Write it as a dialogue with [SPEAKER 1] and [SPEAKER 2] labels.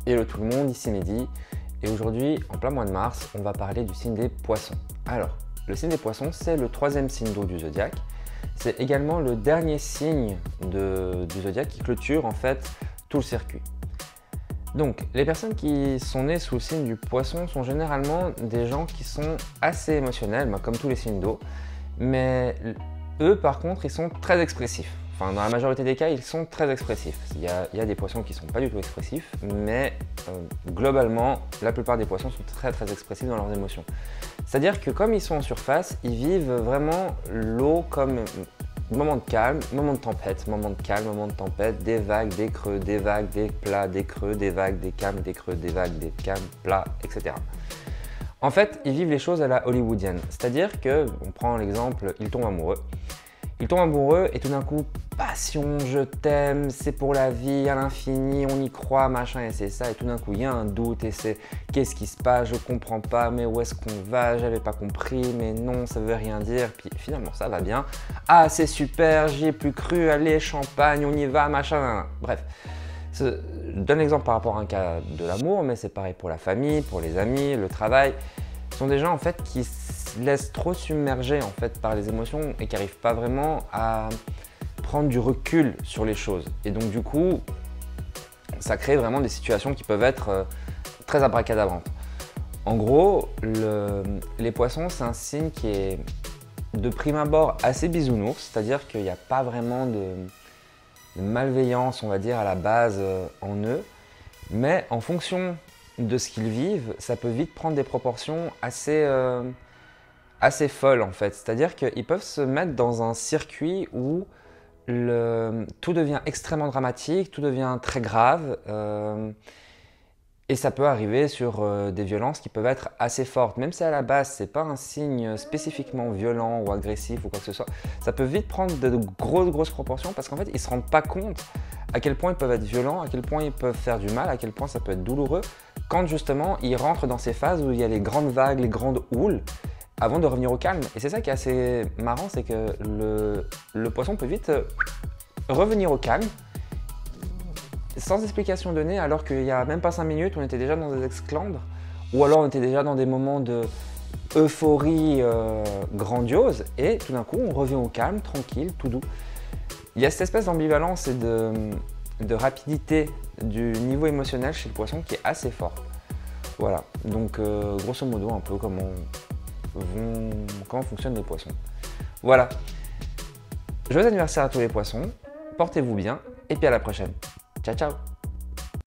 [SPEAKER 1] Hello tout le monde, ici Mehdi et aujourd'hui, en plein mois de mars, on va parler du signe des poissons. Alors, le signe des poissons, c'est le troisième signe d'eau du zodiaque. C'est également le dernier signe du zodiaque qui clôture en fait tout le circuit. Donc, les personnes qui sont nées sous le signe du poisson sont généralement des gens qui sont assez émotionnels, comme tous les signes d'eau, mais eux par contre, ils sont très expressifs. Enfin, dans la majorité des cas, ils sont très expressifs. Il y a des poissons qui ne sont pas du tout expressifs, mais globalement, la plupart des poissons sont très expressifs dans leurs émotions. C'est-à-dire que comme ils sont en surface, ils vivent vraiment l'eau comme moment de calme, moment de tempête, moment de calme, moment de tempête, des vagues, des creux, des vagues, des plats, des creux, des vagues, des calmes, des creux, des vagues, des calmes, plats, etc. En fait, ils vivent les choses à la hollywoodienne. C'est-à-dire que, on prend l'exemple, ils tombent amoureux. Ils tombent amoureux et tout d'un coup, passion, je t'aime, c'est pour la vie, à l'infini, on y croit, machin, et c'est ça. Et tout d'un coup, il y a un doute et c'est qu'est-ce qui se passe, je comprends pas, mais où est-ce qu'on va, j'avais pas compris, mais non, ça veut rien dire. Puis finalement, ça va bien. Ah, c'est super, j'y ai plus cru, allez, champagne, on y va, machin. Bref, je donne l'exemple par rapport à un cas de l'amour, mais c'est pareil pour la famille, pour les amis, le travail. Ce sont des gens en fait qui se laissent trop submerger en fait par les émotions et qui n'arrivent pas vraiment à prendre du recul sur les choses. Et donc du coup, ça crée vraiment des situations qui peuvent être très abracadabrantes. En gros, les poissons, c'est un signe qui est de prime abord assez bisounours, c'est-à-dire qu'il n'y a pas vraiment de malveillance, on va dire, à la base en eux, mais en fonction de ce qu'ils vivent, ça peut vite prendre des proportions assez folles en fait. C'est-à-dire qu'ils peuvent se mettre dans un circuit où tout devient extrêmement dramatique, tout devient très grave et ça peut arriver sur des violences qui peuvent être assez fortes. Même si à la base, c'est pas un signe spécifiquement violent ou agressif ou quoi que ce soit, ça peut vite prendre de grosses proportions parce qu'en fait, ils ne se rendent pas compte à quel point ils peuvent être violents, à quel point ils peuvent faire du mal, à quel point ça peut être douloureux quand justement ils rentrent dans ces phases où il y a les grandes vagues, les grandes houles avant de revenir au calme. Et c'est ça qui est assez marrant, c'est que le poisson peut vite revenir au calme sans explication donnée alors qu'il n'y a même pas 5 minutes, on était déjà dans des exclandres ou alors on était déjà dans des moments de euphorie grandiose et tout d'un coup on revient au calme, tranquille, tout doux. Il y a cette espèce d'ambivalence et de rapidité du niveau émotionnel chez le poisson qui est assez forte. Voilà, donc grosso modo un peu comment fonctionnent les poissons. Voilà, joyeux anniversaire à tous les poissons, portez-vous bien et puis à la prochaine. Ciao ciao.